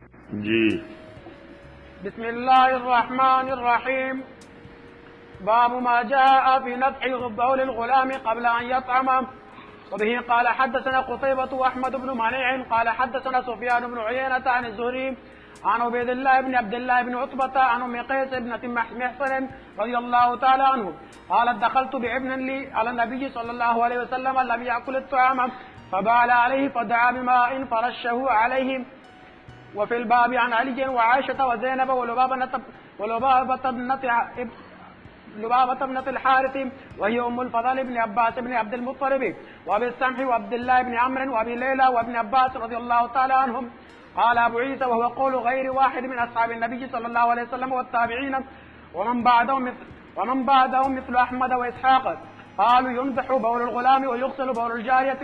جی بسم الله الرحمن الرحيم. باب ما جاء في نفح بول الغلام قبل أن يطعم. وبه قال حدثنا قتيبة وأحمد بن منيع قال حدثنا سفيان بن عيينة عن الزهري عن عبيد الله بن عبد الله بن عتبة عن أم قيس ابنة محصن رضي الله تعالى عنه قالت دخلت بابن لي على النبي صلى الله عليه وسلم لم يأكل الطعام فبال عليه فدعا بماء فرشه عليه. وفي الباب عن علي وعائشة وزينب لبابة ابنة الحارث وهي أم الفضل بن عباس بن عبد المطلب وأبي السمح وعبد الله بن عمرو وأبي ليلى وابن عباس رضي الله تعالى عنهم. قال أبو عيسى وهو قول غير واحد من أصحاب النبي صلى الله عليه وسلم والتابعين ومن بعدهم مثل أحمد وإسحاق قالوا ينضح بول الغلام ويغسل بول الجارية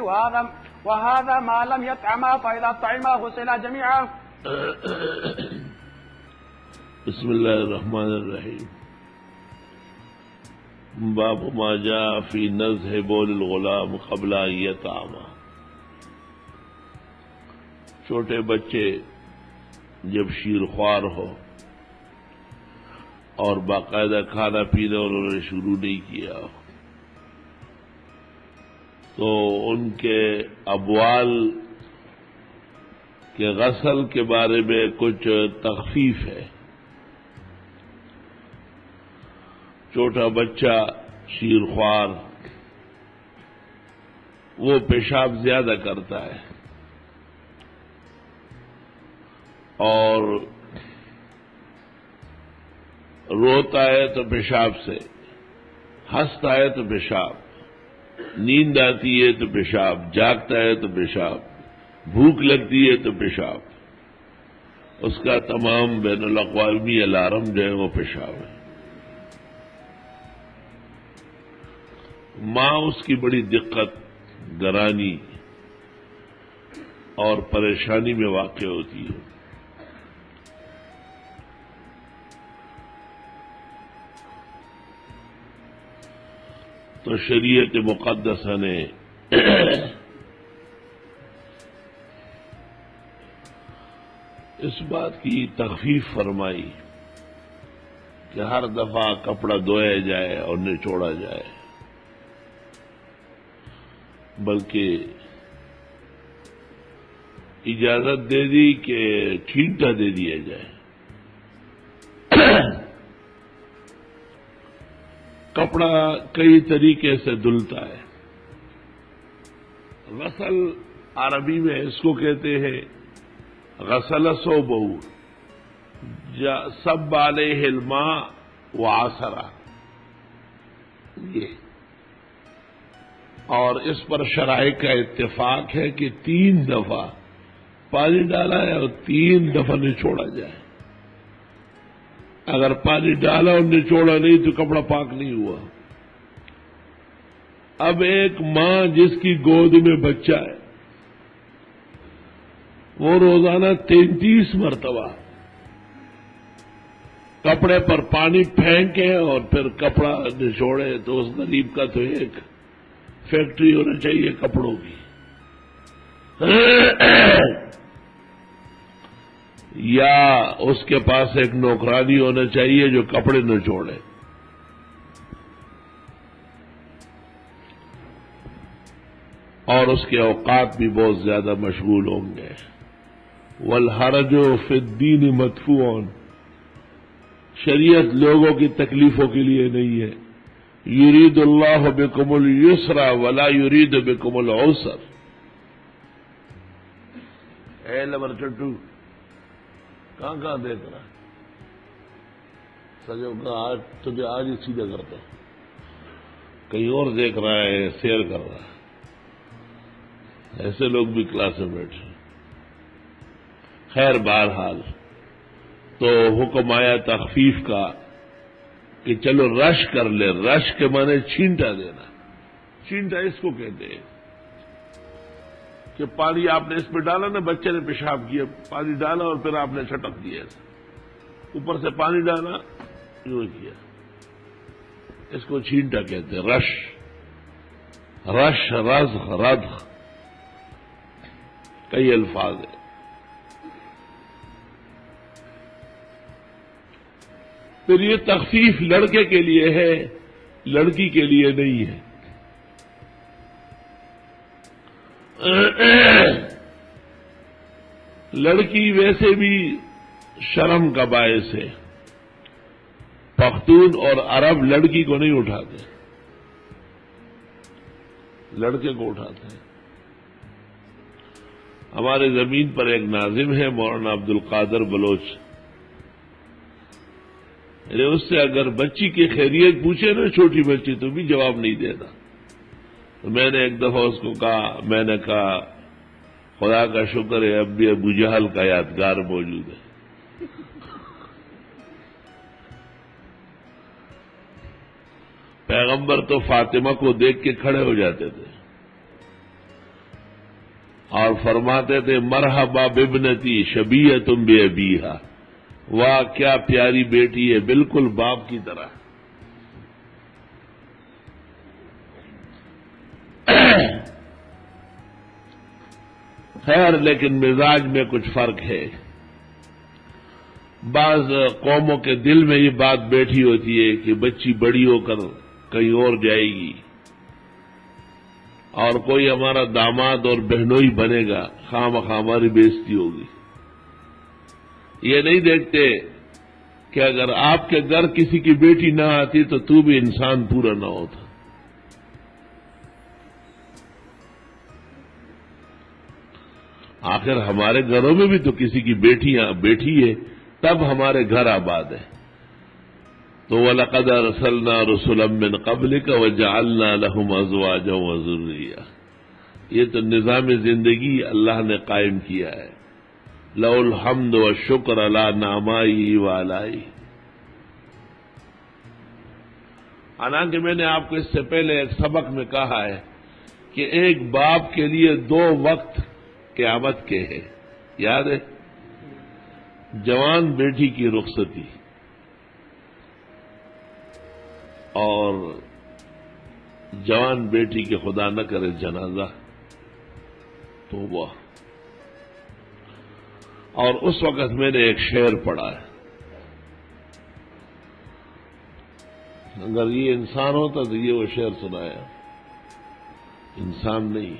وهذا ما لم يطعما فإذا طعما غسلا جميعا. بسم اللہ الرحمن الرحیم. باب ما جاء فی نضح بول الغلام قبل ان یطعم. چھوٹے بچے جب شیرخوار ہو اور باقاعدہ کھانا پینا انہوں نے شروع نہیں کیا ہو تو ان کے ابوال کے غسل کے بارے میں کچھ تخفیف ہے. چھوٹا بچہ شیرخوار وہ پیشاب زیادہ کرتا ہے اور روتا ہے تو پیشاب سے، ہنستا ہے تو پیشاب، نیند آتی ہے تو پیشاب، جاگتا ہے تو پیشاب، بھوک لگتی ہے تو پیشاب. اس کا تمام بین الاقوامی الارم جو ہے وہ پیشاب ہے. ماں اس کی بڑی دقت، گرانی اور پریشانی میں واقع ہوتی ہے. تو شریعت مقدسہ نے اس بات کی تخفیف فرمائی کہ ہر دفعہ کپڑا دھویا جائے اور نچوڑا جائے، بلکہ اجازت دے دی کہ چھینٹا دے دیا جائے. کپڑا کئی طریقے سے دھلتا ہے. غسل عربی میں اس کو کہتے ہیں غسل ثوبہ صب علیہ الماء وعصرہ. یہ اور اس پر شرائع کا اتفاق ہے کہ 3 دفعہ پانی ڈالا ہے اور 3 دفعہ نچوڑا جائے. اگر پانی ڈالا اور نچوڑا نہیں تو کپڑا پاک نہیں ہوا. اب ایک ماں جس کی گود میں بچہ ہے وہ روزانہ 33 مرتبہ کپڑے پر پانی پھینکے اور پھر کپڑا نچوڑے تو اس غریب کا تو ایک فیکٹری ہونا چاہیے کپڑوں کی. یا اس کے پاس ایک نوکرانی ہونا چاہیے جو کپڑے نچوڑے. اور اس کے اوقات بھی بہت زیادہ مشغول ہوں گے. والحرج فی الدین مدفوع. شریعت لوگوں کی تکلیفوں کے لیے نہیں ہے. یرید اللہ بکم اليسر ولا یرید بکم العسر. اے لبر چٹو کہاں دیکھ رہا ہے؟ سجو کا آج تجھے آج ہی سیدھا کرتا ہوں. کہیں اور دیکھ رہا ہے، سیر کر رہا ہے. ایسے لوگ بھی کلاس میں بیٹھے. خیر بہرحال تو حکم آیا تخفیف کا کہ چلو رش کر لے. رش کے معنی چھینٹا دینا. چھینٹا اس کو کہتے ہیں کہ پانی آپ نے اس پہ ڈالا نا، بچے نے پیشاب کیا، پانی ڈالا اور پھر آپ نے چھٹک دیا، اوپر سے پانی ڈالا، یوں کیا. اس کو چھینٹا کہتے ہیں. رش، رزق، ردخ کئی الفاظ ہیں. پھر یہ تخفیف لڑکے کے لیے ہے، لڑکی کے لیے نہیں ہے۔ لڑکی ویسے بھی شرم کا باعث ہے، پختون اور عرب لڑکی کو نہیں اٹھاتے، لڑکے کو اٹھاتے ہیں۔ ہمارے زمین پر ایک ناظم ہے مولانا عبد القادر بلوچ، اس سے اگر بچی کی خیریت پوچھے نا، چھوٹی بچی، تو بھی جواب نہیں دیتا۔ تو میں نے ایک دفعہ اس کو کہا، میں نے کہا خدا کا شکر ہے اب بھی ابو جہل کا یادگار موجود ہے۔ پیغمبر تو فاطمہ کو دیکھ کے کھڑے ہو جاتے تھے اور فرماتے تھے مرحبا بابنتی شبیہۃ بابیہا، واہ کیا پیاری بیٹی ہے، بالکل باپ کی طرح۔ خیر، لیکن مزاج میں کچھ فرق ہے۔ بعض قوموں کے دل میں یہ بات بیٹھی ہوتی ہے کہ بچی بڑی ہو کر کہیں اور جائے گی، اور کوئی ہمارا داماد اور بہنوئی بنے گا، خواہ مخواہ ہماری بےزتی ہوگی۔ یہ نہیں دیکھتے کہ اگر آپ کے گھر کسی کی بیٹی نہ آتی تو بھی انسان پورا نہ ہوتا۔ آخر ہمارے گھروں میں بھی تو کسی کی بیٹی ہے، تب ہمارے گھر آباد ہے۔ تو وَلَقَدْ أَرْسَلْنَا رُسُلًا مِّن قَبْلِكَ وَجَعَلْنَا لَهُمْ أَزْوَاجًا وَذُرِّيَّةً۔ یہ تو نظام زندگی اللہ نے قائم کیا ہے۔ لَهُ الْحَمْدُ وَالشُّكْرُ عَلَىٰ نِعْمَائِهِ وَآلَائِهِ۔ حالانکہ میں نے آپ کو اس سے پہلے ایک سبق میں کہا ہے کہ ایک باپ کے لیے 2 وقت قیامت کے ہیں، یاد ہے؟ جوان بیٹی کی رخصتی اور جوان بیٹی کے خدا نہ کرے جنازہ، توبہ۔ اور اس وقت میں نے ایک شعر پڑھا ہے، اگر یہ انسان ہوتا تو یہ وہ شعر سنایا۔ انسان نہیں،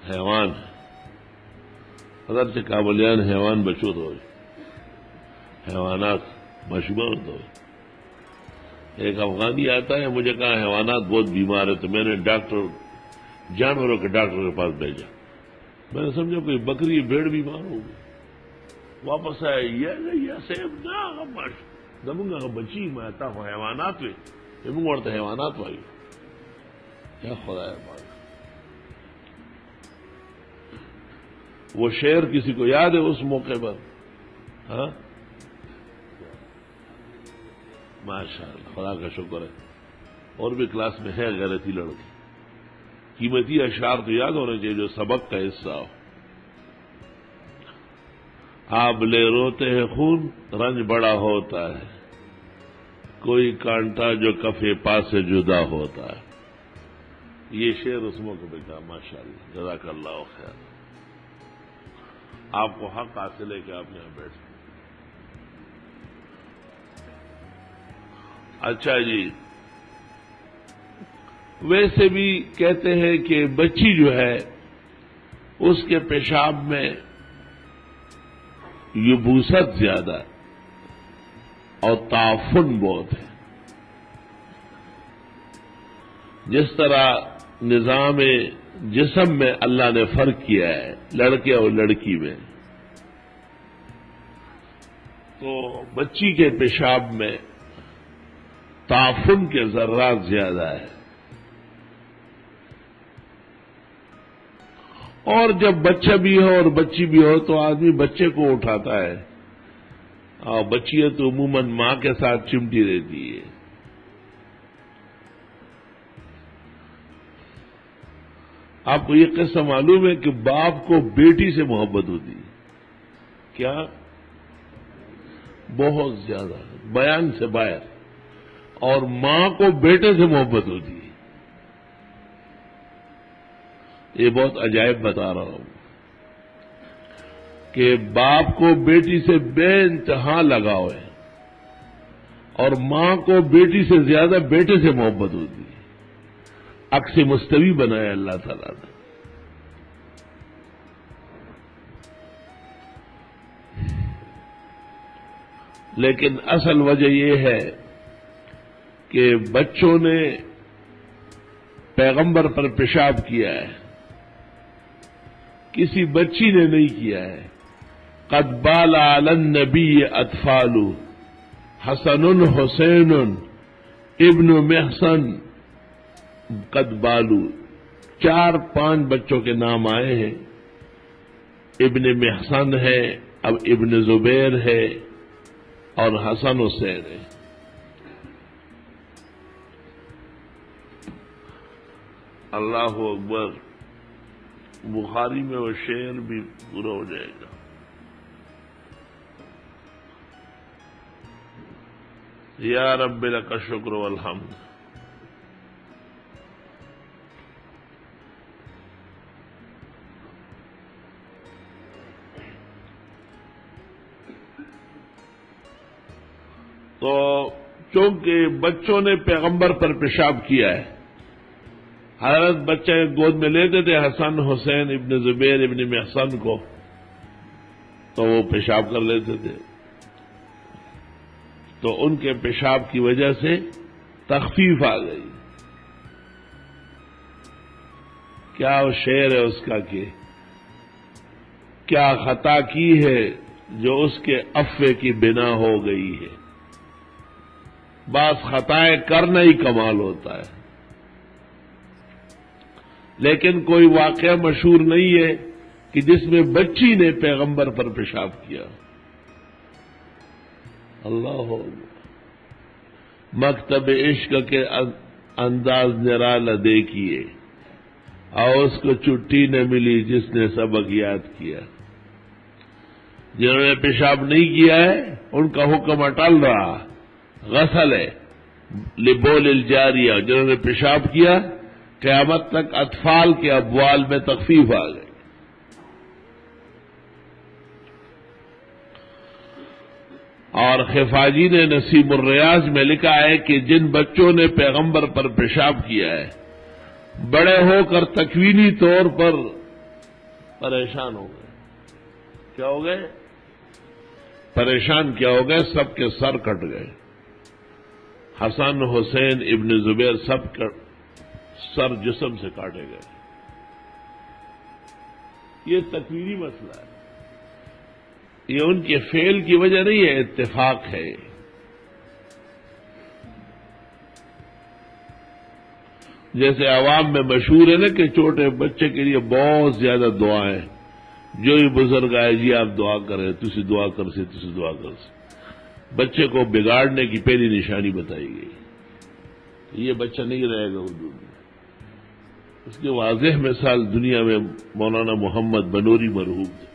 حیوان ہے۔ اگرچہ کابلیان حیوان بچو تو حیوانات مشبور تو۔ ایک افغانی آتا ہے، مجھے کہا حیوانات بہت بیمار ہے، تو میں نے جانوروں کے ڈاکٹر کے پاس بھیجا۔ میں نے سمجھا کوئی بکری بھیڑ بیمار ہوگی، واپس آیا یہ سیب نہ دمنگا بچی میں آتا ہوں حیوانات میں یہ حیوانات وائی کیا خدا ہے بات۔ وہ شعر کسی کو یاد ہے اس موقع پر؟ ہاں ماشاء اللہ، خدا کا شکر ہے۔ اور بھی کلاس میں ہے غیرتی لڑکی، قیمتی اشعار تو یاد ہونے چاہیے جو سبق کا حصہ ہو۔ آبلے روتے ہیں خون رنج بڑا ہوتا ہے، کوئی کانٹا جو کفے پا سے جدا ہوتا ہے۔ یہ شعر اس موقع پہ کہا، ماشاء اللہ، جزاک اللہ خیر۔ آپ کو حق حاصل ہے کہ آپ یہاں بیٹھے۔ اچھا جی، ویسے بھی کہتے ہیں کہ بچی جو ہے اس کے پیشاب میں یبوست زیادہ اور تعفن بہت ہے۔ جس طرح نظام جسم میں اللہ نے فرق کیا ہے لڑکے اور لڑکی میں، تو بچی کے پیشاب میں تعفن کے ذرات زیادہ ہے۔ اور جب بچہ بھی ہو اور بچی بھی ہو تو آدمی بچے کو اٹھاتا ہے، اور بچیاں تو عموماً ماں کے ساتھ چمٹی رہتی ہے۔ آپ کو یہ قصہ معلوم ہے کہ باپ کو بیٹی سے محبت ہوتی ہے، کیا بہت زیادہ، بیان سے باہر، اور ماں کو بیٹے سے محبت ہوتی ہے۔ یہ بہت عجائب بتا رہا ہوں کہ باپ کو بیٹی سے بے انتہا لگاؤ ہے، اور ماں کو بیٹی سے زیادہ بیٹے سے محبت ہوتی ہے. عکس مستوی بنایا اللہ تعالیٰ نے. لیکن اصل وجہ یہ ہے کہ بچوں نے پیغمبر پر پیشاب کیا ہے، کسی بچی نے نہیں کیا ہے. قد بال علی النبی اطفال حسن حسین ابن محسن قد بالو. 4-5 بچوں کے نام آئے ہیں. ابن محسن ہے، اب ابن زبیر ہے اور حسن حسین ہے. اللہ اکبر. بخاری میں وہ شعر بھی پورا ہو جائے گا. یا رب لک الشکر والحمد. تو چونکہ بچوں نے پیغمبر پر پیشاب کیا ہے، حضرت بچے گود میں لیتے تھے حسن حسین ابن زبیر ابن محسن کو، تو وہ پیشاب کر لیتے تھے. تو ان کے پیشاب کی وجہ سے تخفیف آ گئی. کیا وہ شعر ہے اس کا کہ کیا خطا کی ہے جو اس کے عفو کی بنا ہو گئی ہے. بعض خطائیں کرنا ہی کمال ہوتا ہے، لیکن کوئی واقعہ مشہور نہیں ہے کہ جس میں بچی نے پیغمبر پر پیشاب کیا. اللہ مکتب عشق کے انداز نرالا دیکھیے، اور اس کو چھٹی نہ ملی جس نے سبق یاد کیا. جنہوں نے پیشاب نہیں کیا ہے ان کا حکم اٹل رہا، غسل ہے لبول الجاریہ. جنہوں نے پیشاب کیا قیامت تک اطفال کے ابوال میں تخفیف آ گئی. اور خفاجی نے نسیم الریاض میں لکھا ہے کہ جن بچوں نے پیغمبر پر پیشاب کیا ہے بڑے ہو کر تکوینی طور پر پریشان ہو گئے. کیا ہو گئے؟ پریشان کیا ہو گئے؟ سب کے سر کٹ گئے. حسن حسین ابن زبیر سب کا سر جسم سے کاٹے گئے. یہ تکوینی مسئلہ ہے، یہ ان کے فعل کی وجہ نہیں ہے، اتفاق ہے. جیسے عوام میں مشہور ہے نا کہ چھوٹے بچے کے لیے بہت زیادہ دعائیں، جو ہی بزرگ آئے جی آپ دعا کریں، تسی دعا کر سے تسی دعا کر سے. بچے کو بگاڑنے کی پہلی نشانی بتائی گئی، یہ بچہ نہیں رہے گا حدود میں. اس کی واضح مثال دنیا میں مولانا محمد بنوری مرحوم تھے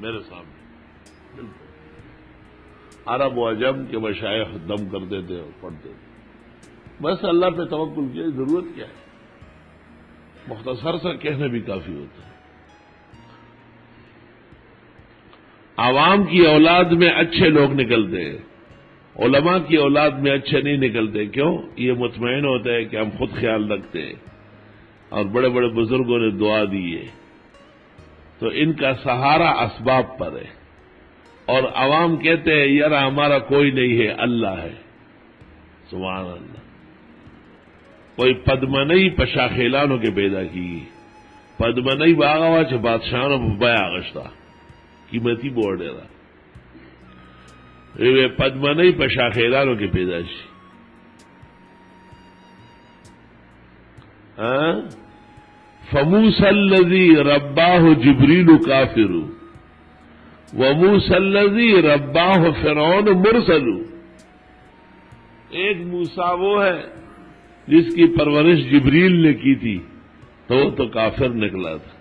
میرے سامنے. عرب و عجم کے مشائخ دم کرتے تھے اور پڑھتے تھے. بس اللہ پہ توکل کی ضرورت کیا ہے، مختصر سا کہنا بھی کافی ہوتا ہے. عوام کی اولاد میں اچھے لوگ نکلتے ہیں، علماء کی اولاد میں اچھے نہیں نکلتے. کیوں؟ یہ مطمئن ہوتا ہے کہ ہم خود خیال رکھتے ہیں اور بڑے بڑے بزرگوں نے دعا دی ہے، تو ان کا سہارا اسباب پر ہے. اور عوام کہتے ہیں یار ہمارا کوئی نہیں ہے، اللہ ہے. سبحان اللہ. کوئی پدمنئی پشا خیلانوں کے پیدا کی، پدمنئی باغاوا چھ بادشاہوں بیا گشتہ قیمتی بورڈ ہے. پدمنئی پشا خیلانوں کے پیدائش. فموسى الذي رباه جبريل كافر وموسى الذي رباه فرعون مرسل. ایک موسیٰ وہ ہے جس کی پرورش جبریل نے کی تھی تو وہ تو کافر نکلا تھا،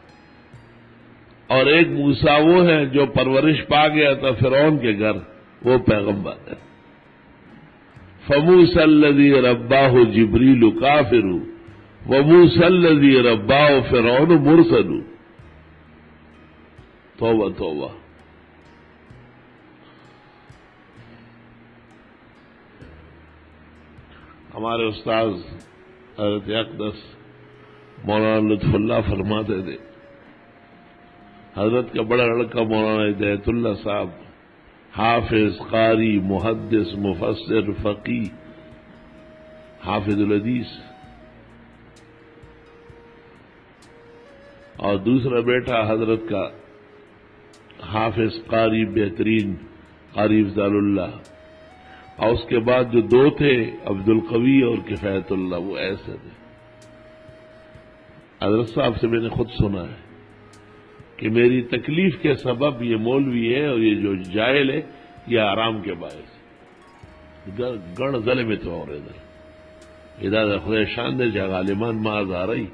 اور ایک موسیٰ وہ ہے جو پرورش پا گیا تھا فرعون کے گھر، وہ پیغمبر ہے. فموسى الذي رباه جبريل كافر وموسى الذي رباه فرعون مرسل. توبہ توبہ. ہمارے استاذ حضرت اقدس مولانا لطف اللہ فرماتے تھے، حضرت کا بڑا لڑکا مولانا ہدایت اللہ صاحب حافظ، قاری، محدث، مفسر، فقی، حافظ الحدیث، اور دوسرا بیٹا حضرت کا حافظ، قاری بہترین، قاری افضال اللہ، اور اس کے بعد جو دو تھے عبد القوی اور کفایت اللہ، وہ ایسے تھے۔ حضرت صاحب سے میں نے خود سنا ہے کہ میری تکلیف کے سبب یہ مولوی ہے اور یہ جو جاہل ہے یہ آرام کے باعث گڑ ضلع میں تو اور ادھر خدا شان دے جا غالمان ماز آ رہی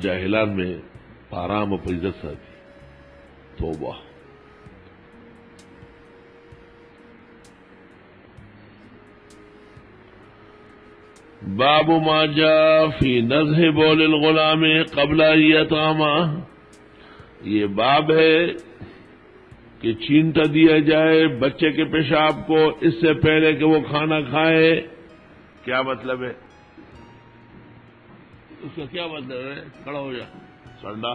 جاہلان میں آرام و عزت ساتھی توبہ۔ باب ما جاء فی نضح بول الغلام قبل یطعمہ، یہ باب ہے کہ چینٹا دیا جائے بچے کے پیشاب کو اس سے پہلے کہ وہ کھانا کھائے۔ کیا مطلب ہے اس کا؟ کیا مطلب ہے؟ کھڑا ہو جا سنڈا،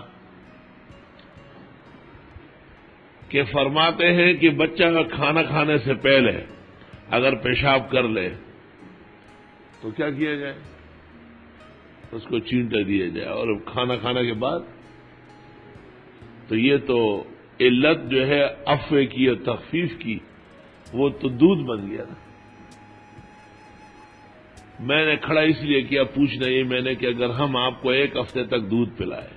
کہ فرماتے ہیں کہ بچہ کھانا کھانے سے پہلے اگر پیشاب کر لے تو کیا کیا جائے؟ اس کو چینٹا دیا جائے، اور کھانا کھانے کے بعد تو یہ تو علت جو ہے عفو کی اور تخفیف کی، وہ تو دودھ بن گیا نا۔ میں نے کھڑا اس لیے کیا پوچھنا یہ میں نے کہ اگر ہم آپ کو ایک ہفتے تک دودھ پلائے،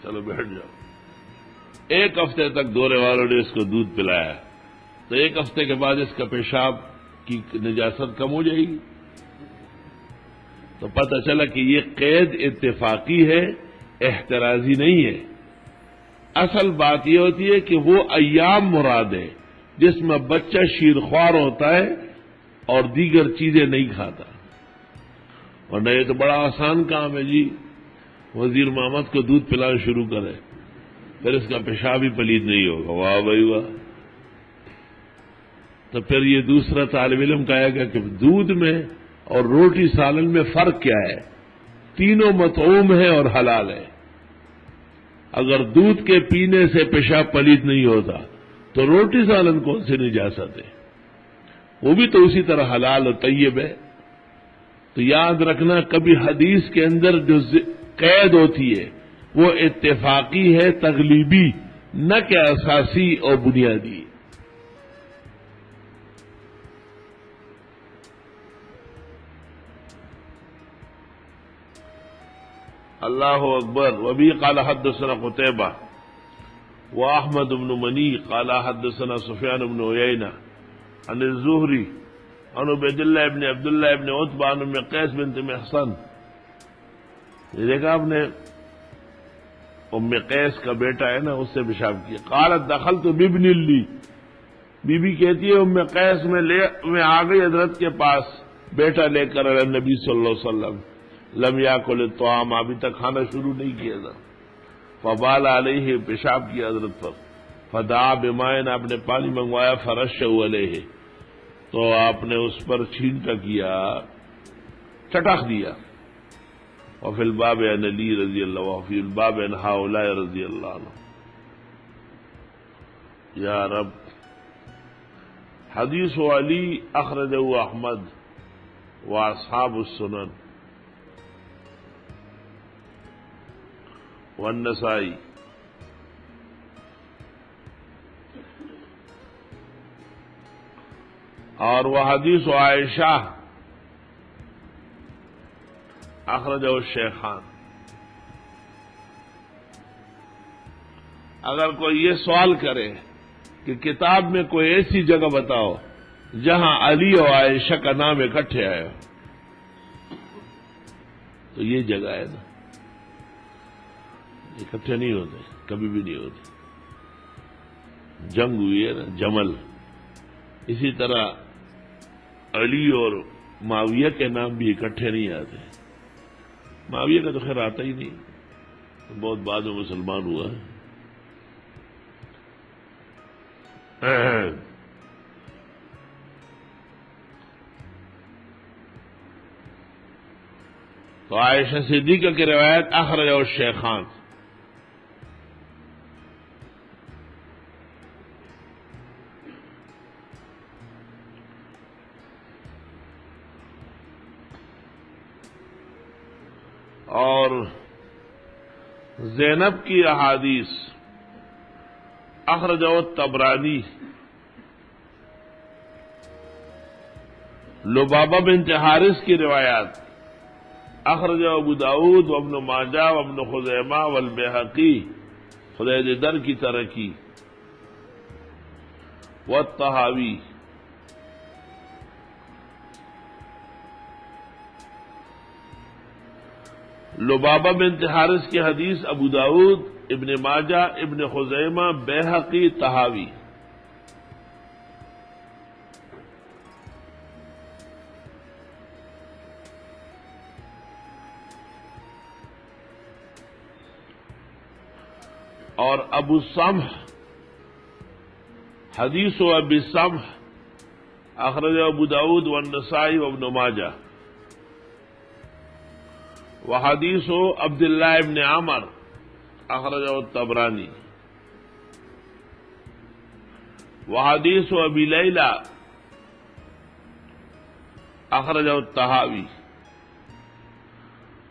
چلو بیٹھ جاؤ، ایک ہفتے تک دورے والوں نے اس کو دودھ پلایا تو ایک ہفتے کے بعد اس کا پیشاب کی نجاست کم ہو جائے گی؟ تو پتہ چلا کہ یہ قید اتفاقی ہے، احترازی نہیں ہے۔ اصل بات یہ ہوتی ہے کہ وہ ایام مراد ہے جس میں بچہ شیرخوار ہوتا ہے اور دیگر چیزیں نہیں کھاتا، ورنہ یہ تو بڑا آسان کام ہے جی، وزیر محمد کو دودھ پلانا شروع کرے پھر اس کا پیشاب ہی پلید نہیں ہوگا، واہ بھائی واہ۔ تو پھر یہ دوسرا طالب علم کہے گا کہ دودھ میں اور روٹی سالن میں فرق کیا ہے؟ تینوں مطعوم ہے اور حلال ہے۔ اگر دودھ کے پینے سے پیشاب پلید نہیں ہوتا تو روٹی سالن کون سی نجاست ہے؟ وہ بھی تو اسی طرح حلال اور طیب ہے۔ تو یاد رکھنا کبھی حدیث کے اندر جو قید ہوتی ہے وہ اتفاقی ہے، تغلیبی، نہ کہ اساسی اور بنیادی۔ اللہ اکبر۔ وبی قال حدثنا قتیبہ واحمد بن منی قال حدثنا سفیان بن عیینہ عن الزہری عن عبید اللہ ابن عبداللہ ابن عتبہ عن ام قیس بنت محصن۔ یہ دیکھا آپ نے، ام قیس کا بیٹا ہے نا، اس سے پیشاب کیا۔ قالت دخلت بابن لی، بی بی کہتی ہے ام قیس میں آ گئی حضرت کے پاس بیٹا لے کر نبی صلی اللہ علیہ وسلم، لم یاکل الطعام، ابھی تک کھانا شروع نہیں کیا تھا۔ فبال علیہ، پیشاب کیا حضرت پر، فدعا بماء، آپ نے پانی منگوایا، فرش علیہ، تو آپ نے اس پر چھینٹا کیا، چٹخ دیا۔ وفی الباب عن علی رضی اللہ عنہ، وفی الباب عن ہؤلاء رضی اللہ عنہ۔ یا رب، حدیث علی اخرجہ احمد واصحاب السنن والنسائی۔ اور وہ حدیث عائشہ اخرجہ الشیخان۔ اگر کوئی یہ سوال کرے کہ کتاب میں کوئی ایسی جگہ بتاؤ جہاں علی اور عائشہ کا نام اکٹھے آئے ہو، تو یہ جگہ ہے نا، اکٹھے نہیں ہوتے، کبھی بھی نہیں ہوتے۔ جنگ ہوئی ہے نا، جمل، اسی طرح علی اور معاویہ کے نام بھی اکٹھے نہیں آتے۔ معاویہ کا تو خیر آتا ہی نہیں، بہت بعد میں مسلمان ہوا ہے۔ تو عائشہ صدیقہ کی روایت اخرجہ الشیخان. اور زینب کی احادیث اخرجہ الطبرانی. لبابہ بنت حارث کی روایات اخرجہ ابو داؤد وابن ماجہ وابن خزیمہ والبیہقی خدید در کی ترکی والطحاوی. لبابہ بنت حارث کی حدیث ابو داؤد، ابن ماجہ، ابن خزیمہ، بیہقی، طحاوی. اور ابو سمح حدیث و ابی سمح اخرجہ ابو داؤد والنسائی وابن ماجہ. وحدیث عبداللہ ابن عمر اخرجہ الطبرانی. وحدیث ابی لیلہ اخرجہ الطحاوی.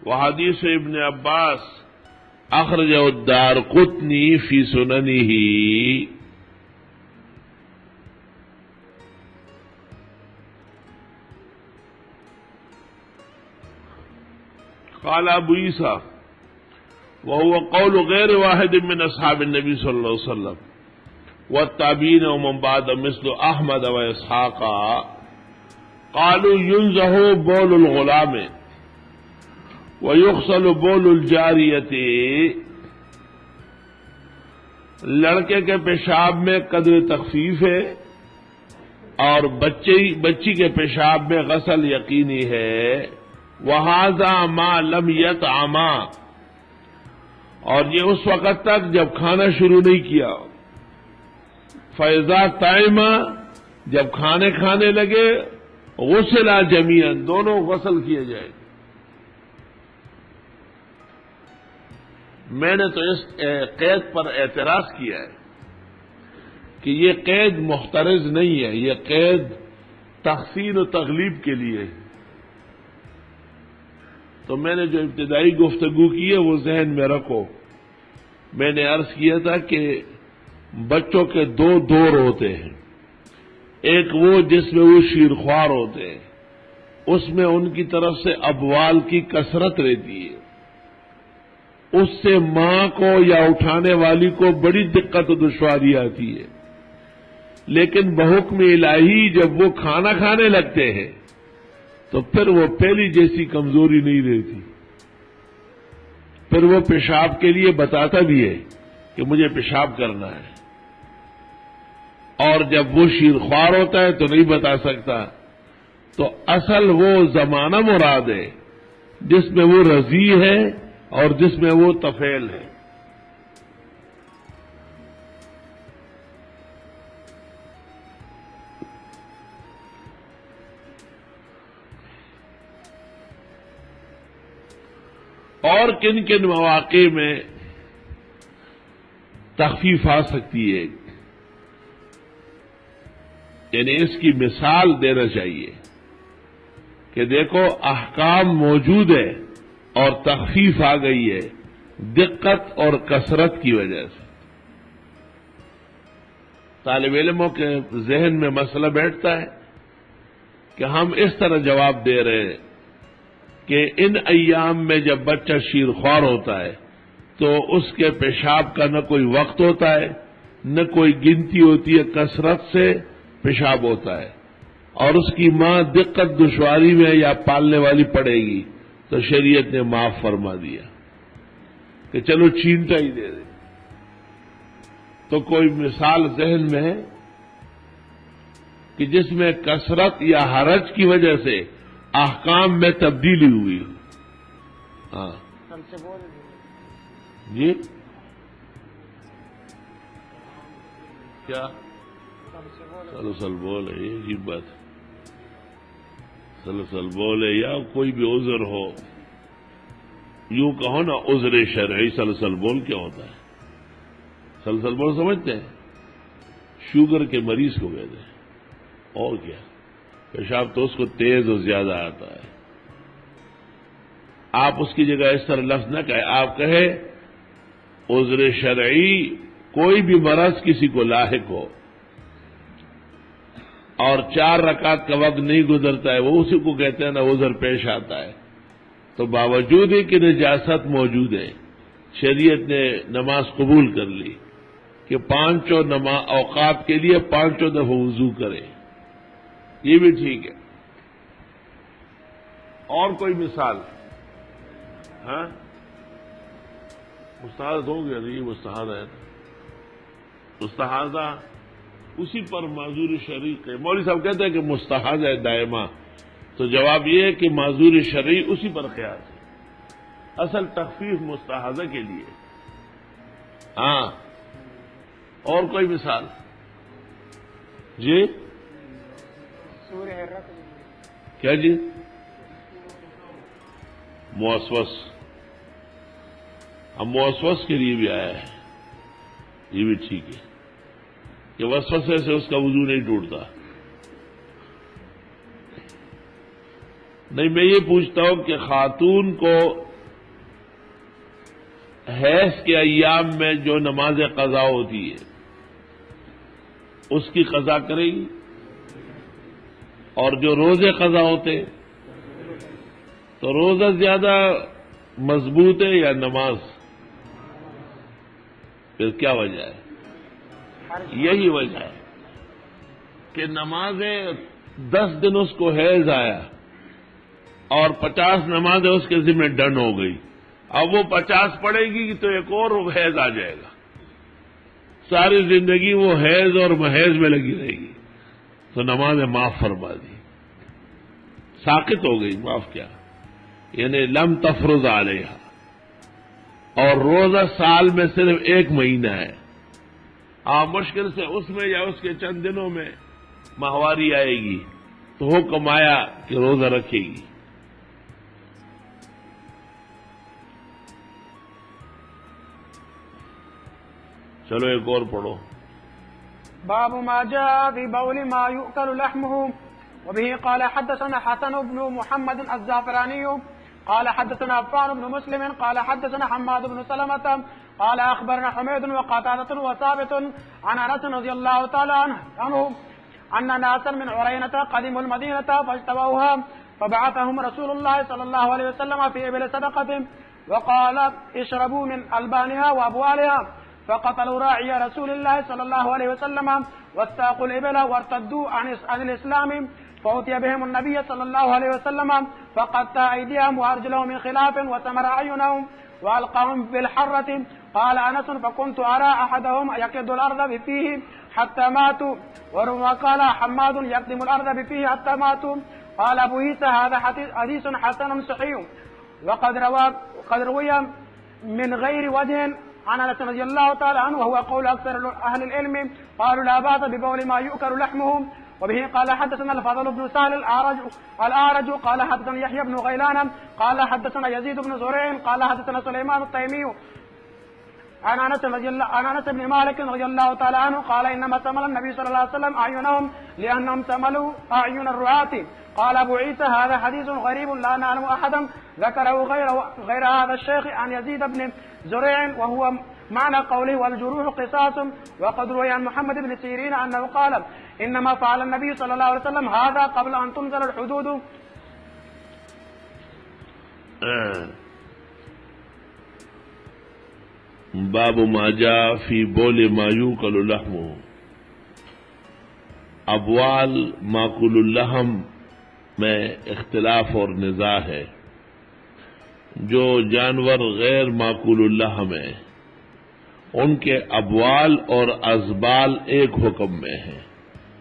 وحدیث ابن عباس اخرجہ الدارقطنی فی سننہ. قال ابو عیسیٰ وهو قول غیر واحد من اصحاب النبی صلی اللہ علیہ وسلم والتابعین ومن بعد مثل احمد واسحاق قالوا ينزح بول الغلام ويغسل بول الجاریۃ. لڑکے کے پیشاب میں قدر تخفیف ہے اور بچی کے پیشاب میں غسل یقینی ہے. وَهَذَا مَا لَمْ يَطْعَمَا، اور یہ اس وقت تک جب کھانا شروع نہیں کیا. فَإِذَا طَعِمَ، جب کھانے لگے، غُسِلَ جَمِيعًا، دونوں غسل کیے جائیں. میں نے تو اس قید پر اعتراض کیا ہے کہ یہ قید محترز نہیں ہے، یہ قید تحسین و تغلیب کے لیے ہے. تو میں نے جو ابتدائی گفتگو کی ہے وہ ذہن میں رکھو. میں نے عرض کیا تھا کہ بچوں کے دو دور ہوتے ہیں. ایک وہ جس میں وہ شیرخوار ہوتے ہیں، اس میں ان کی طرف سے ابوال کی کثرت رہتی ہے، اس سے ماں کو یا اٹھانے والی کو بڑی دقت و دشواری آتی ہے. لیکن بحکم الہی جب وہ کھانا کھانے لگتے ہیں تو پھر وہ پہلی جیسی کمزوری نہیں رہتی. پھر وہ پیشاب کے لیے بتاتا بھی ہے کہ مجھے پیشاب کرنا ہے، اور جب وہ شیرخوار ہوتا ہے تو نہیں بتا سکتا. تو اصل وہ زمانہ مراد ہے جس میں وہ رضیع ہے اور جس میں وہ طفیل ہے. اور کن کن مواقع میں تخفیف آ سکتی ہے، یعنی اس کی مثال دینا چاہیے کہ دیکھو احکام موجود ہے اور تخفیف آ گئی ہے دقت اور کثرت کی وجہ سے. طالب علموں کے ذہن میں مسئلہ بیٹھتا ہے کہ ہم اس طرح جواب دے رہے ہیں کہ ان ایام میں جب بچہ شیرخوار ہوتا ہے تو اس کے پیشاب کا نہ کوئی وقت ہوتا ہے نہ کوئی گنتی ہوتی ہے، کثرت سے پیشاب ہوتا ہے، اور اس کی ماں دقت دشواری میں یا پالنے والی پڑے گی تو شریعت نے معاف فرما دیا کہ چلو چینٹا ہی دے دے. تو کوئی مثال ذہن میں ہے کہ جس میں کثرت یا حرج کی وجہ سے احکام میں تبدیلی ہوئی؟ ہاں جی کیا سلسل بول ہے، یہ عجیب بات. سلسل بول ہے یا کوئی بھی عذر ہو یوں کہو نا عذر شرعی سلسل بول کیا ہوتا ہے؟ سلسل بول سمجھتے ہیں؟ شوگر کے مریض کو کہتے ہیں، اور کیا، پیشاب تو اس کو تیز اور زیادہ آتا ہے۔ آپ اس کی جگہ اس طرح لفظ نہ کہیں، آپ کہے عذر شرعی کوئی بھی مرض کسی کو لاحق ہو اور 4 رکعت کا وقت نہیں گزرتا ہے، وہ اسی کو کہتے ہیں نا عذر پیش آتا ہے۔ تو باوجود ہی کہ نجاست موجود ہے، شریعت نے نماز قبول کر لی کہ 5 اوقات کے لیے 5 دفعہ وضو کرے، یہ بھی ٹھیک ہے۔ اور کوئی مثال؟ ہاں مستحاض ہو گیا، نہیں مستحاض ہے، مستحاضہ اسی پر معذور شرعی ہے۔ مولوی صاحب کہتے ہیں کہ مستحاض ہے دائمہ، تو جواب یہ ہے کہ معذور شرعی اسی پر قیاس ہے، اصل تخفیف مستحاضہ کے لیے۔ ہاں اور کوئی مثال؟ جی کیا جی؟ موسوس، اب موسوس کے لیے بھی آیا ہے، یہ بھی ٹھیک ہے کہ وسوسے سے اس کا وضو نہیں ٹوٹتا۔ نہیں، میں یہ پوچھتا ہوں کہ خاتون کو حیض کے ایام میں جو نماز قضا ہوتی ہے اس کی قضا کرے گی، اور جو روزے قضا ہوتے تو روزہ زیادہ مضبوط ہے یا نماز؟ پھر کیا وجہ ہے؟ یہی وجہ ہے کہ نمازیں 10 دن اس کو حیض آیا اور 50 نمازیں اس کے ذمہ ڈن ہو گئی، اب وہ 50 پڑے گی تو ایک اور حیض آ جائے گا، ساری زندگی وہ حیض اور محیض میں لگی رہے گی، تو نمازیں معاف فرما دی، ساقط ہو گئی، معاف کیا، یعنی لم تفرض علیہا۔ اور روزہ سال میں صرف 1 مہینہ ہے، آپ مشکل سے اس میں یا اس کے چند دنوں میں ماہواری آئے گی تو حکم آیا کہ روزہ رکھے گی۔ چلو ایک اور پڑھو۔ باب ما جاء في بول ما يؤكل لحمه. وبه قال حدثنا حسن بن محمد الزعفراني قال حدثنا عفان بن مسلم قال حدثنا حماد بن سلمة قال أخبرنا حميد وقتادة وثابت عن أنس رضي الله تعالى عنه أن ناسا من عرينة قدموا المدينة فاجتبوها فبعثهم رسول الله صلى الله عليه وسلم في إبل صدقة وقال اشربوا من ألبانها وأبوالها، فقتلوا راعي رسول الله صلى الله عليه وسلم واستاقوا الإبل وارتدوا عن الإسلام، فأتي بهم النبي صلى الله عليه وسلم فقطع أيديهم وأرجلهم من خلاف وثمر أعينهم وألقاهم بالحرة. قال أنس فكنت أرى أحدهم يكد الأرض بفيه حتى ماتوا، وقال حماد يقدم الأرض بفيه حتى ماتوا. قال أبو عيسى هذا حديث حسن صحيح، وقد روي من غير وجه عن انس رضي الله تعالى عنه، وهو قول اكثر اهل العلم، قالوا لا باس ببول ما يؤكل لحمه. وبه قال حدثنا الفضل بن سهل الأعرج قال حدثنا يحيى بن غيلان قال حدثنا يزيد بن زريع قال حدثنا سليمان التيمي عن انس بن مالك رضي الله تعالى عنه قال انما سمل النبي صلى الله عليه وسلم اعينهم لانهم سملوا اعين الرعاة. قال ابو عيسى هذا حديث غريب لا نعلم احدا ذكره غير هذا الشيخ عن يزيد بن زريع، وهو معنى قوله والجروح قصاص. وقد روي عن محمد بن سيرين انه قال انما فعل النبي صلى الله عليه وسلم هذا قبل ان تنزل الحدود. باب ما جاء فی بول ما یوکل لحمه، ابوال ماکول اللحم میں اختلاف اور نزاع ہے۔ جو جانور غیر ماکول اللحم ہیں ان کے ابوال اور ازبال ایک حکم میں ہیں،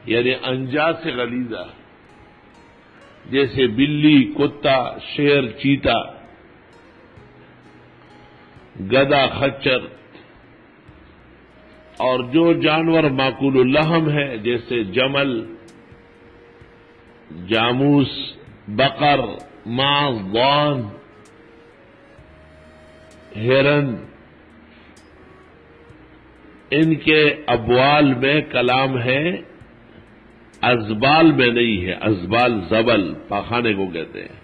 یعنی انجاس غلیظہ، جیسے بلی، کتا، شیر، چیتا، گدھا، خچر، اور جو جانور ماکول اللحم ہے جیسے جمل، جاموس، بقر، ماعز، ضان، ہرن، ان کے ابوال میں کلام ہے، ازبال میں نہیں ہے۔ ازبال زبل پاخانے کو کہتے ہیں۔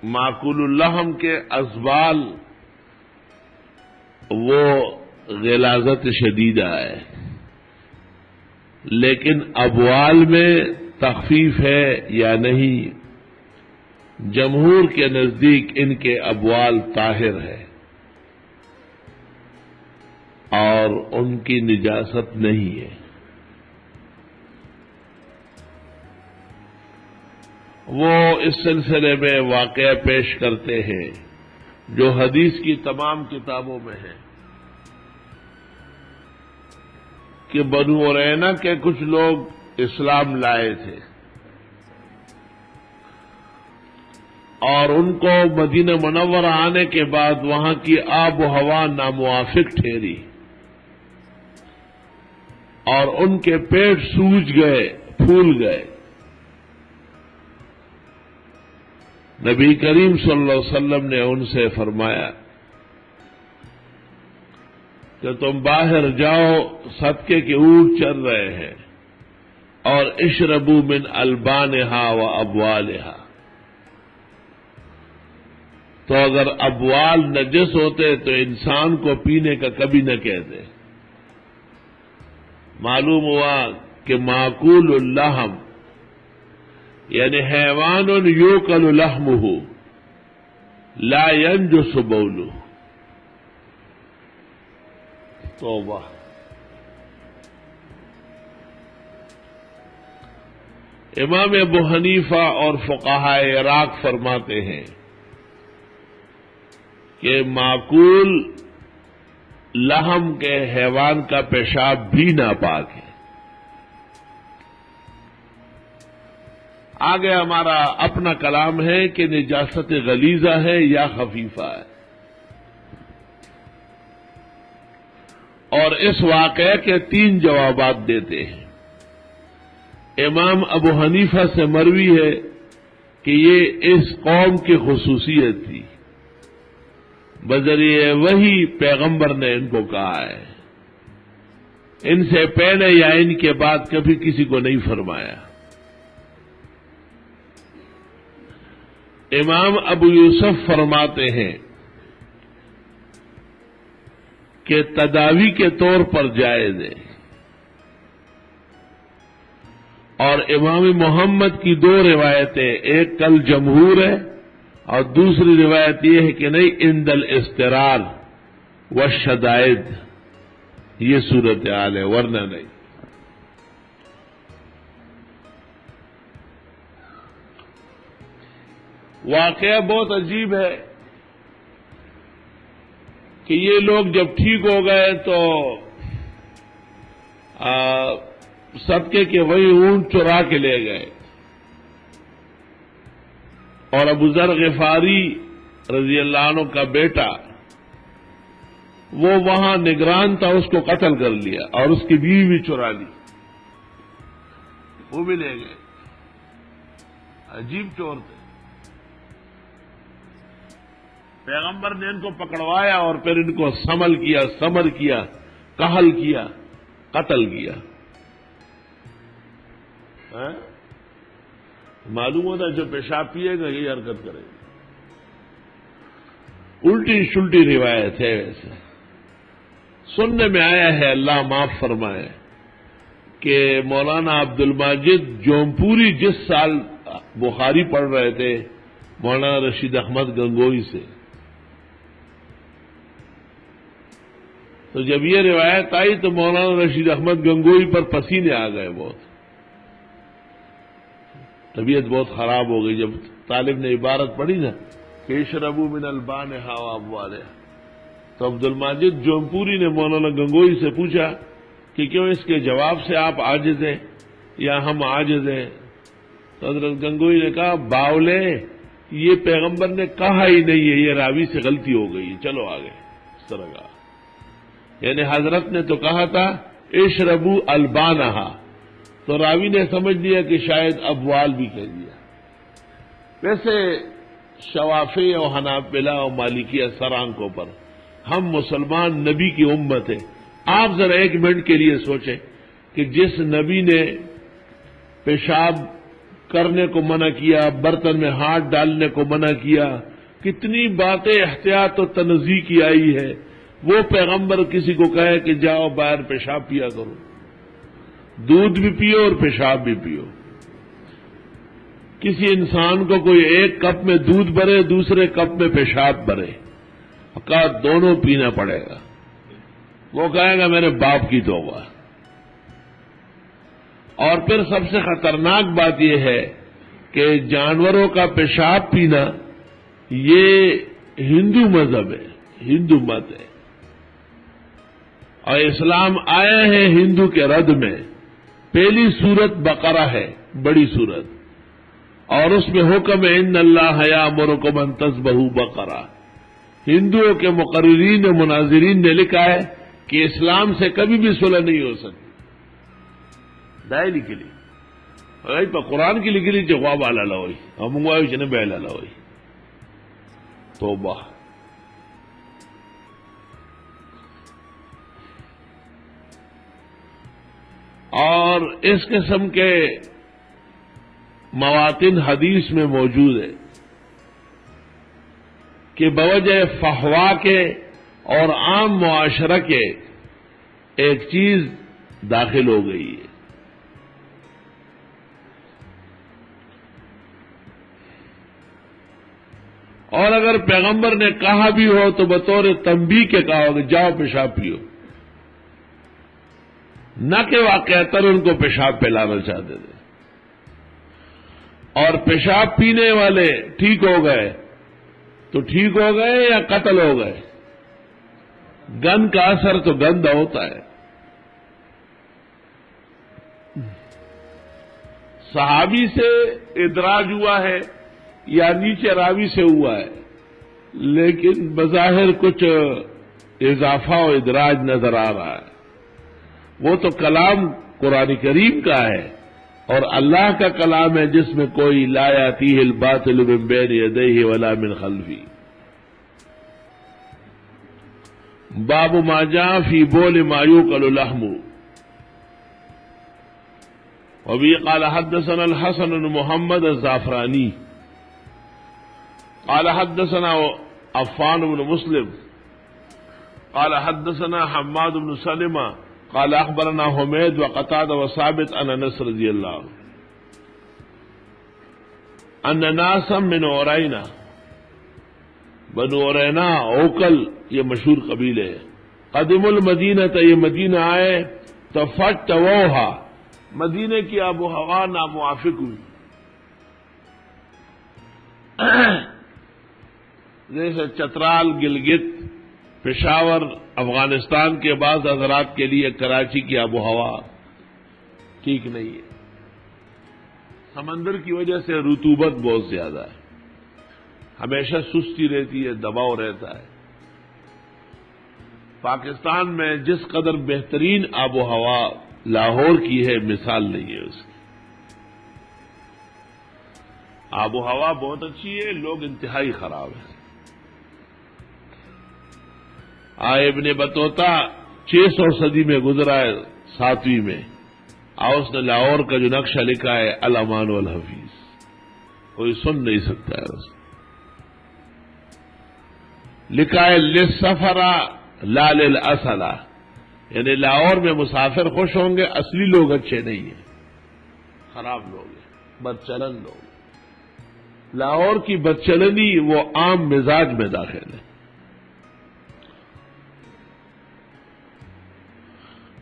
معقول اللحم کے ازبال وہ غلاظت شدیدہ ہے، لیکن ابوال میں تخفیف ہے یا نہیں؟ جمہور کے نزدیک ان کے ابوال طاہر ہے اور ان کی نجاست نہیں ہے۔ وہ اس سلسلے میں واقعہ پیش کرتے ہیں جو حدیث کی تمام کتابوں میں ہے کہ بنو عرینہ کے کچھ لوگ اسلام لائے تھے اور ان کو مدینہ منورہ آنے کے بعد وہاں کی آب و ہوا ناموافق ٹھہری اور ان کے پیٹ سوج گئے، پھول گئے۔ نبی کریم صلی اللہ علیہ وسلم نے ان سے فرمایا کہ تم باہر جاؤ، صدقے کے اونٹ چل رہے ہیں، اور اشربوا من البانہا و ابوالہا۔ تو اگر ابوال نجس ہوتے تو انسان کو پینے کا کبھی نہ کہتے۔ معلوم ہوا کہ معقول اللحم یعنی حیوان یوکل لحمہ لا ینجس بولہ۔ توبہ۔ امام ابو حنیفہ اور فقہائے عراق فرماتے ہیں کہ معقول لحم کے حیوان کا پیشاب بھی ناپاک ہے۔ آگے ہمارا اپنا کلام ہے کہ نجاست غلیظہ ہے یا خفیفہ ہے، اور اس واقعے کے 3 جوابات دیتے ہیں۔ امام ابو حنیفہ سے مروی ہے کہ یہ اس قوم کی خصوصیت تھی، بذریعہ وحی پیغمبر نے ان کو کہا ہے، ان سے پہلے یا ان کے بعد کبھی کسی کو نہیں فرمایا۔ امام ابو یوسف فرماتے ہیں کہ تداوی کے طور پر جائز ہے، اور امام محمد کی 2 روایتیں، ایک کل جمہور ہے اور دوسری روایت یہ ہے کہ نہیں عند الاضطرار والشدائد، یہ صورتحال ہے، ورنہ نہیں۔ واقعہ بہت عجیب ہے کہ یہ لوگ جب ٹھیک ہو گئے تو صدقے کے وہی اونٹ چرا کے لے گئے، اور ابو ذر غفاری رضی اللہ عنہ کا بیٹا وہ وہاں نگران تھا، اس کو قتل کر لیا اور اس کی بیوی بھی چرا لی، وہ بھی لے گئے۔ عجیب چور تھے۔ پیغمبر نے ان کو پکڑوایا اور پھر ان کو سمل کیا، سمر کیا، کہل کیا، قتل کیا۔ معلوم ہوتا ہے جو پیشاب پیے گا یہی حرکت کرے گا۔ الٹی شلٹی روایت ہے۔ ویسے سننے میں آیا ہے، اللہ معاف فرمائے، کہ مولانا عبد الماجد جومپوری جس سال بخاری پڑھ رہے تھے مولانا رشید احمد گنگوئی سے، تو جب یہ روایت آئی تو مولانا رشید احمد گنگوئی پر پسینے آ گئے، بہت طبیعت بہت خراب ہو گئی۔ جب طالب نے عبارت پڑھی نا کہ اشربوا من البانہا و ابوالہا، تو عبد الماجد جومپوری نے مولانا گنگوئی سے پوچھا کہ کیوں اس کے جواب سے آپ عاجز ہیں یا ہم عاجز ہیں؟ تو حضرت گنگوئی نے کہا باولے یہ پیغمبر نے کہا ہی نہیں ہے، یہ راوی سے غلطی ہو گئی، چلو آگے۔ اس طرح کہا، یعنی حضرت نے تو کہا تھا اشربوا البانہا، تو راوی نے سمجھ لیا کہ شاید ابوال بھی کہہ دیا۔ ویسے شوافی اور حنابلہ اور مالکیہ سر آنکھوں پر، ہم مسلمان نبی کی امت ہیں۔ آپ ذرا ایک منٹ کے لیے سوچیں کہ جس نبی نے پیشاب کرنے کو منع کیا، برتن میں ہاتھ ڈالنے کو منع کیا، کتنی باتیں احتیاط و تنزیہ کی آئی ہے، وہ پیغمبر کسی کو کہے کہ جاؤ باہر پیشاب پیا کرو، دودھ بھی پیو اور پیشاب بھی پیو۔ کسی انسان کو کوئی ایک کپ میں دودھ بھرے، دوسرے کپ میں پیشاب بھرے، کہا دونوں پینا پڑے گا، وہ کہے گا میرے باپ کی توبہ۔ اور پھر سب سے خطرناک بات یہ ہے کہ جانوروں کا پیشاب پینا یہ ہندو مذہب ہے، ہندو مت ہے، اور اسلام آیا ہے ہندو کے رد میں۔ پہلی سورت بقرہ ہے، بڑی سورت، اور اس میں حکم ہے ان اللہ یامرکم ان تذبحوا بقرہ۔ ہندوؤں کے مقررین و مناظرین نے لکھا ہے کہ اسلام سے کبھی بھی صلح نہیں ہو سکتی۔ دائیں لکھی لی اور قرآن کی لکھی لی جواب والا ہوئی اور منگوائی جنہیں بہلا ہوئی۔ توبہ۔ اور اس قسم کے مواطن حدیث میں موجود ہے کہ بوجہ فحوا کے اور عام معاشرہ کے ایک چیز داخل ہو گئی ہے۔ اور اگر پیغمبر نے کہا بھی ہو تو بطور تنبیہ کے کہا ہو کہ جاؤ پیشاب پیو، نہ کہ واقعتاً ان کو پیشاب پلانا چاہتے تھے۔ اور پیشاب پینے والے ٹھیک ہو گئے تو ٹھیک ہو گئے یا قتل ہو گئے؟ گند کا اثر تو گند ہوتا ہے۔ صحابی سے ادراج ہوا ہے یا نیچے راوی سے ہوا ہے، لیکن بظاہر کچھ اضافہ و ادراج نظر آ رہا ہے۔ وہ تو کلام قرآن کریم کا ہے اور اللہ کا کلام ہے جس میں کوئی لا یاتیہ الباطل من بین یدیہ ولا من خلفہ۔ باب ما جاء فی بول ما یوکل لحم۔ وبه قال حدثنا الحسن بن محمد الزعفرانی قال حدثنا عفان بن مسلم قال حدثنا حماد بن سلمہ قال اخبرنا حمید وقتادہ وثابت عن انس رضی اللہ عنہ ان ناسا من عرینا، بنو عرینا اوکل یہ مشہور قبیلے ہیں، قدم المدینہ یہ مدینہ آئے تو فتوہا، مدینے کی آب و ہوا ناموافق ہوئی۔ جیسے چترال، گلگت، پشاور، افغانستان کے بعض حضرات کے لیے کراچی کی آب و ہوا ٹھیک نہیں ہے، سمندر کی وجہ سے رطوبت بہت زیادہ ہے، ہمیشہ سستی رہتی ہے، دباؤ رہتا ہے۔ پاکستان میں جس قدر بہترین آب و ہوا لاہور کی ہے مثال نہیں ہے اس کی۔ آب و ہوا بہت اچھی ہے، لوگ انتہائی خراب ہیں۔ ابن بطوطہ 600 صدی میں گزرا ہے، 7ویں میں، اور اس نے لاہور کا جو نقشہ لکھا ہے الامان والحفیظ، کوئی سن نہیں سکتا ہے اس لکھا ہے للسفرا لا للاسلا، یعنی لاہور میں مسافر خوش ہوں گے، اصلی لوگ اچھے نہیں ہیں، خراب لوگ ہیں، بدچلن لوگ۔ لاہور کی بدچلنی وہ عام مزاج میں داخل ہے۔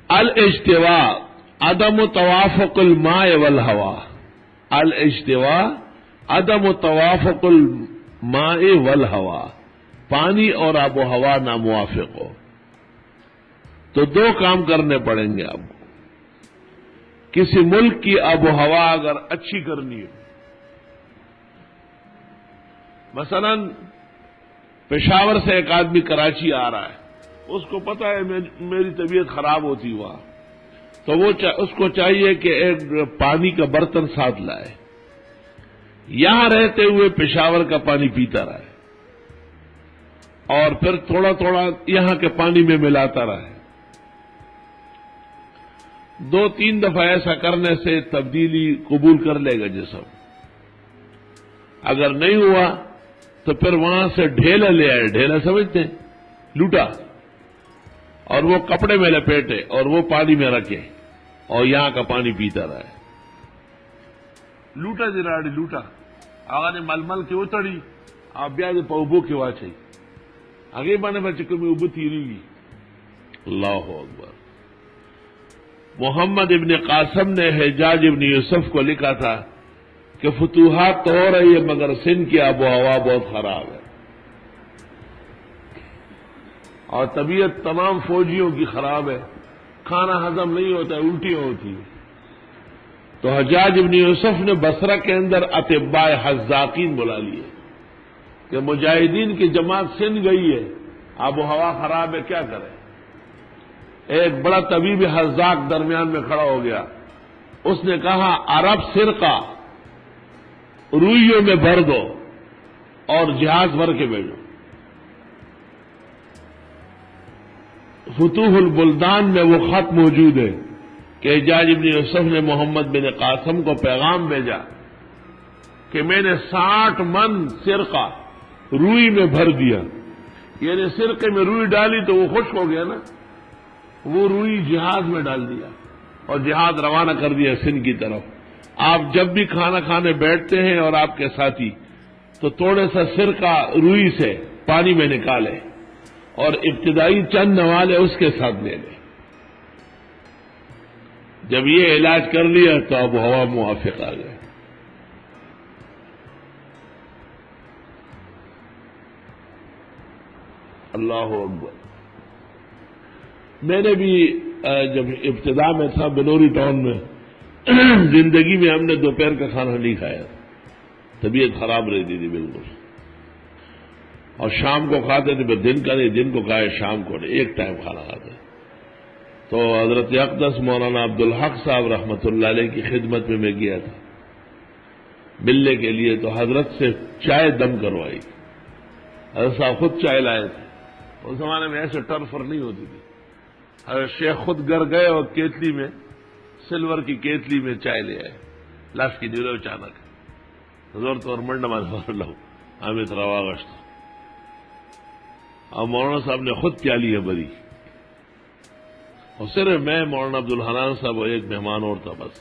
الاجتواء عدم توافق الماء والهواء، الاجتواء عدم توافق الماء والهواء، پانی اور آب و ہوا ناموافق ہو تو دو کام کرنے پڑیں گے آپ کو۔ کسی ملک کی آب و ہوا اگر اچھی کرنی ہو، مثلا پشاور سے ایک آدمی کراچی آ رہا ہے، اس کو پتا ہے میری طبیعت خراب ہوتی وہاں، تو وہ اس کو چاہیے کہ ایک پانی کا برتن ساتھ لائے، یہاں رہتے ہوئے پشاور کا پانی پیتا رہا ہے اور پھر تھوڑا تھوڑا یہاں کے پانی میں ملاتا رہا ہے. 2-3 دفعہ ایسا کرنے سے تبدیلی قبول کر لے گا جسم. اگر نہیں ہوا تو پھر وہاں سے ڈھیلا لے آئے. ڈھیلا سمجھتے ہیں؟ لوٹا. اور وہ کپڑے میں لپیٹے اور وہ پانی میں رکھے اور یہاں کا پانی پیتا رہا ہے. لوٹا جراڑی لوٹا آگا نے ململ کے اتڑی آپ بیا پوبو کے واچی آگے بانے بچے کو میں ابو تیری گی. اللہ اکبر. محمد ابن قاسم نے حجاج ابن یوسف کو لکھا تھا کہ فتوحات تو ہو رہی ہے مگر سندھ کی آب و ہوا بہت خراب ہے اور طبیعت تمام فوجیوں کی خراب ہے. کھانا ہضم نہیں ہوتا ہے, الٹیاں ہوتی ہیں. تو حجاج ابن یوسف نے بصرہ کے اندر اطباء حذاقین بلا لیے کہ مجاہدین کی جماعت سندھ گئی ہے, آب و ہوا خراب ہے, کیا کرے. ایک بڑا طبیب حذاق درمیان میں کھڑا ہو گیا. اس نے کہا عرب سرقہ روئیوں میں بھر دو اور جہاز بھر کے بھیجو. فتوح البلدان میں وہ خط موجود ہے کہ حجاج ابن یوسف نے محمد بن قاسم کو پیغام بھیجا کہ میں نے 60 من سرقہ روئی میں بھر دیا. یعنی سرقے میں روئی ڈالی تو وہ خشک ہو گیا نا, وہ روئی جہاز میں ڈال دیا اور جہاز روانہ کر دیا سندھ کی طرف. آپ جب بھی کھانا کھانے بیٹھتے ہیں اور آپ کے ساتھی تو تھوڑے سا سرقہ روئی سے پانی میں نکالے اور ابتدائی چند نوالے اس کے ساتھ لے لیں. جب یہ علاج کر لیا تو اب ہوا موافق آ گئے. اللہ اکبر. میں نے بھی جب ابتدا میں تھا بلوری ٹاؤن میں, زندگی میں ہم نے دوپہر کا کھانا نہیں کھایا. طبیعت خراب رہتی تھی بالکل, اور شام کو کھاتے تھے, دن کا نہیں, دن کو کھائے شام کو نہیں, ایک ٹائم کھانا کھاتے. تو حضرت اقدس مولانا عبدالحق صاحب رحمۃ اللہ علیہ کی خدمت میں گیا تھا ملنے کے لیے. تو حضرت سے چائے دم کروائی. حضرت صاحب خود چائے لائے تھے. اس زمانے میں ایسے ٹرفر نہیں ہوتی تھی. حضرت شیخ خود گھر گئے اور کیتلی میں, سلور کی کیتلی میں چائے لے آئے. لاس کی ڈیلو اچانک حضرت اور منڈ مار لو ہمیں روا گشت. اور مولانا صاحب نے خود پیالی ہے بری, اور صرف میں, مولانا عبدالحنان صاحب اور ایک مہمان اور تھا بس.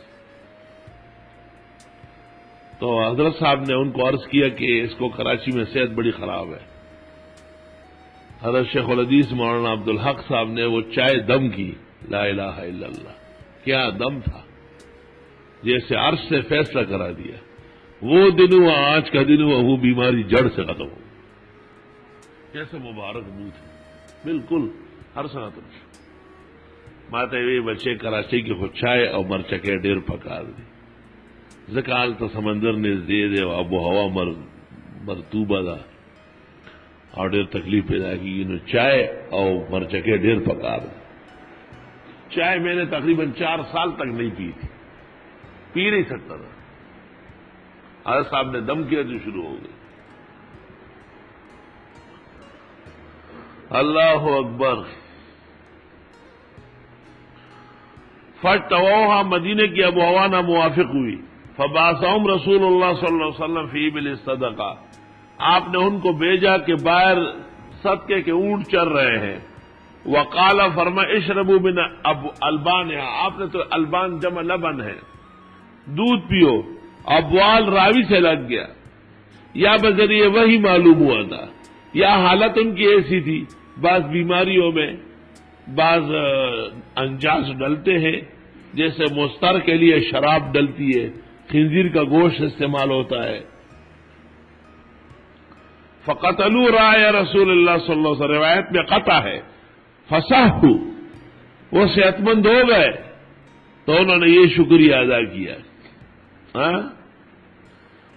تو حضرت صاحب نے ان کو عرض کیا کہ اس کو کراچی میں صحت بڑی خراب ہے. حضرت شیخ الحدیث مولانا عبدالحق صاحب نے وہ چائے دم کی. لا الہ الا اللہ, کیا دم تھا, جیسے عرش سے فیصلہ کرا دیا. وہ دن ہوا, آج کا دن ہوا, وہ بیماری جڑ سے ختم ہو. کیسے مبارک منہ تھے بالکل ہر سنت. ماتے ہوئے بچے کراچی کی خود چائے اور مرچکے ڈیر پکا دی. زکال تو سمندر نے دے دے, آب و ہوا مرطوبہ دا اور ڈیر تکلیف پیدا کی. چائے اور مرچکے ڈیر پکا دی. چائے میں نے تقریباً 4 سال تک نہیں پی تھی, پی نہیں سکتا تھا. حضرت صاحب نے دم کیا تو شروع ہو گئی. اللہ اکبر. فَاجْتَوَوْهَا, مدینے کی اب و ہوا نہ موافق ہوئی. فَبَعَثَهُمْ رسول اللہ صلی اللہ علیہ وسلم فِي بِالصَّدَقَةِ, آپ نے ان کو بھیجا کہ باہر صدقے کے اونٹ چر رہے ہیں. وقال, فرما اشربوا من البانها, آپ نے تو البان جمع لبن ہے, دودھ پیو. ابوال راوی سے لگ گیا, یا بذریعے وہی معلوم ہوا تھا, یا حالت ان کی ایسی تھی. بعض بیماریوں میں بعض انجاز ڈلتے ہیں, جیسے مستر کے لیے شراب ڈلتی ہے, خنزیر کا گوشت استعمال ہوتا ہے. فقتلوا راعی رسول اللہ صلی اللہ علیہ وسلم, روایت میں قطع ہے. فصحوا, وہ صحت مند ہو گئے تو انہوں نے یہ شکریہ ادا کیا.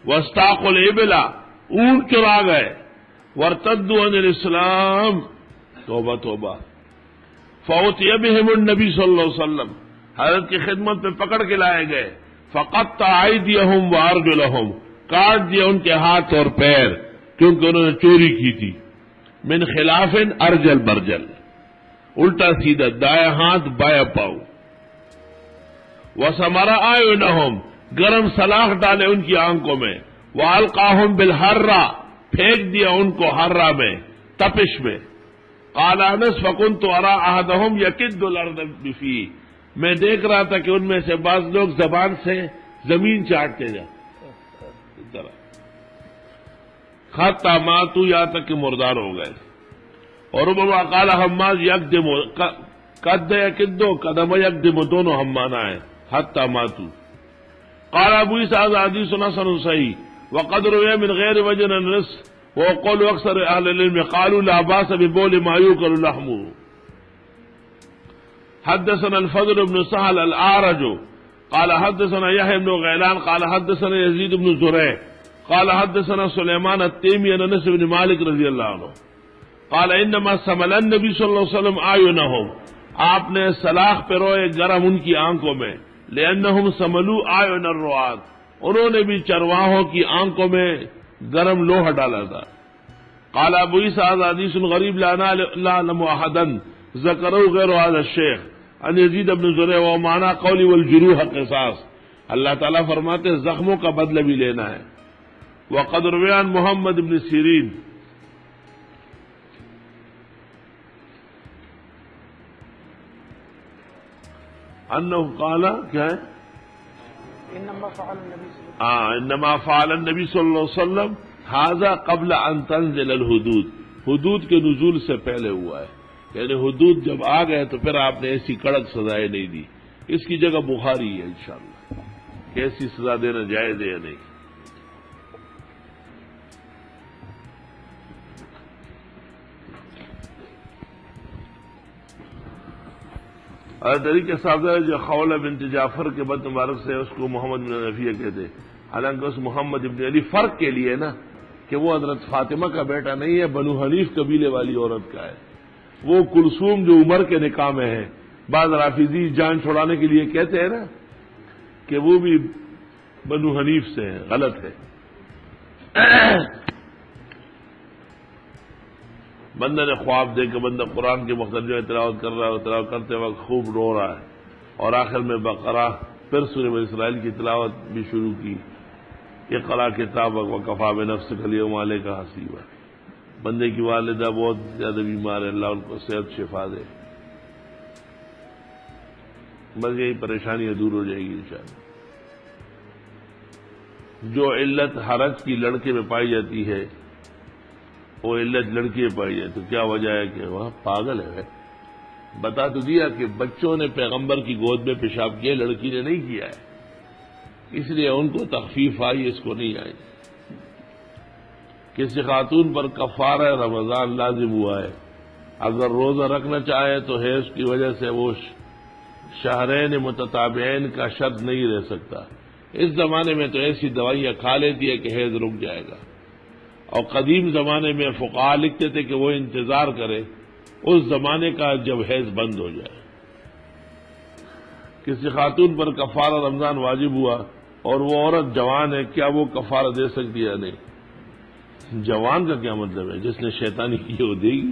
واستاقوا الابل, اونٹ چرا گئے. وارتدوا عن الاسلام, توبہ توبہ. فوتی بہم النبی صلی اللہ علیہ وسلم, حضرت کی خدمت میں پکڑ کے لائے گئے. فقطع ایدیہم وارجلہم, کاٹ دیا ان کے ہاتھ اور پیر کیونکہ انہوں نے چوری کی تھی. من خلاف ارجل برجل، الٹا سیدھا، دایاں ہاتھ بایا پاؤں. وَسَمَرَ أَعْيُنَهُمْ، گرم سلاخ ڈالے ان کی آنکھوں میں. وَأَلْقَاهُمْ بِالْحَرَّةِ، پھینک دیا ان کو حرہ میں، تپش میں. قال انس فكنت ارى احدهم يكد الارض بفيه، میں دیکھ رہا تھا کہ ان میں سے بعض لوگ زبان سے زمین چاٹتے جا حتى ماتوا، یہاں تک کہ مردار ہو گئے. اور ربما قال حماد يقدم قد يكد قدم يقدم، دونوں ہم مانا ہے حتى ماتوا. قال ابو عيسى هذا حديث حسن صحيح وقد روي من غير وجه النص وقول اکثر اہل العلم قالوا لا باس ببول ما يؤكل لحمه. حدثنا الفضل بن سهل الاعرج قال حدثنا يحيى بن غيلان قال حدثنا يزيد بن زريع قال حدثنا سليمان التيمي عن انس بن مالك رضي الله عنه قال انما سمل النبي صلى الله عليه وسلم اعينهم، آپ نے سلاخ پہ روئے گرم ان کی آنکھوں میں. لانهم سملوا اعين الرعاة، انہوں نے بھی چرواہوں کی آنکھوں میں گرم لوہا ڈالا تھا. قال ابو عيسى هذا حديث غريب لا نعلم احدا ذكره غير هذا الشيخ عن يزيد بن زريع ومعنى قولي والجروح قصاص. اللہ تعالیٰ فرماتے ہیں زخموں کا بدلہ بھی لینا ہے. وقد روي عن محمد بن سيرين انه قال کیا ہے انما فعل النبی صلی اللہ علیہ وسلم هذا قبل ان تنزل الحدود، حدود کے نزول سے پہلے ہوا ہے. یعنی حدود جب آ گئے تو پھر آپ نے ایسی کڑک سزائیں نہیں دی. اس کی جگہ بخاری ہے انشاءاللہ کہ ایسی سزا دینا جائز ہے یا نہیں. اور طریقے صاحب جو خولہ بنت جعفر کے بد مبارک سے اس کو محمد بن رفیہ کہتے، حالانکہ اس محمد بن علی فرق کے لیے نا کہ وہ حضرت فاطمہ کا بیٹا نہیں ہے، بنو حنیف قبیلے والی عورت کا ہے. وہ کلثوم جو عمر کے نکاح میں ہے، بعض رافضی جان چھڑانے کے لیے کہتے ہیں نا کہ وہ بھی بنو حنیف سے ہے، غلط ہے. بندہ نے خواب دے کہ بندہ قرآن کے مختلف تلاوت کر رہا ہے، تلاوت کرتے وقت خوب رو رہا ہے، اور آخر میں بقرہ پھر سورہ بنی اسرائیل کی تلاوت بھی شروع کی. اقرأ کتابک وکفیٰ بنفسک الیوم علیک حسیبا. بندے کی والدہ بہت زیادہ بیمار ہے، اللہ ان کو صحت شفا دے. بس یہی پریشانی دور ہو جائے گی انشاءاللہ. جو علت حرج کی لڑکے میں پائی جاتی ہے وہ علت لڑکی میں پائی جائے تو کیا وجہ ہے کہ وہ پاگل ہے. بتا تو دیا کہ بچوں نے پیغمبر کی گود میں پیشاب کیا، لڑکی نے نہیں کیا ہے، اس لیے ان کو تخفیف آئی، اس کو نہیں آئی. کسی خاتون پر کفارہ رمضان لازم ہوا ہے، اگر روزہ رکھنا چاہے تو حیض کی وجہ سے وہ شہرین متتابعین کا شرط نہیں رہ سکتا. اس زمانے میں تو ایسی دوائیاں کھا لیتی ہے کہ حیض رک جائے گا. اور قدیم زمانے میں فقہاء لکھتے تھے کہ وہ انتظار کرے اس زمانے کا جب حیض بند ہو جائے. کسی خاتون پر کفارہ رمضان واجب ہوا اور وہ عورت جوان ہے، کیا وہ کفارہ دے سکتی ہے؟ نہیں. جوان کا کیا مطلب ہے؟ جس نے شیطانی کی وہ دے گی.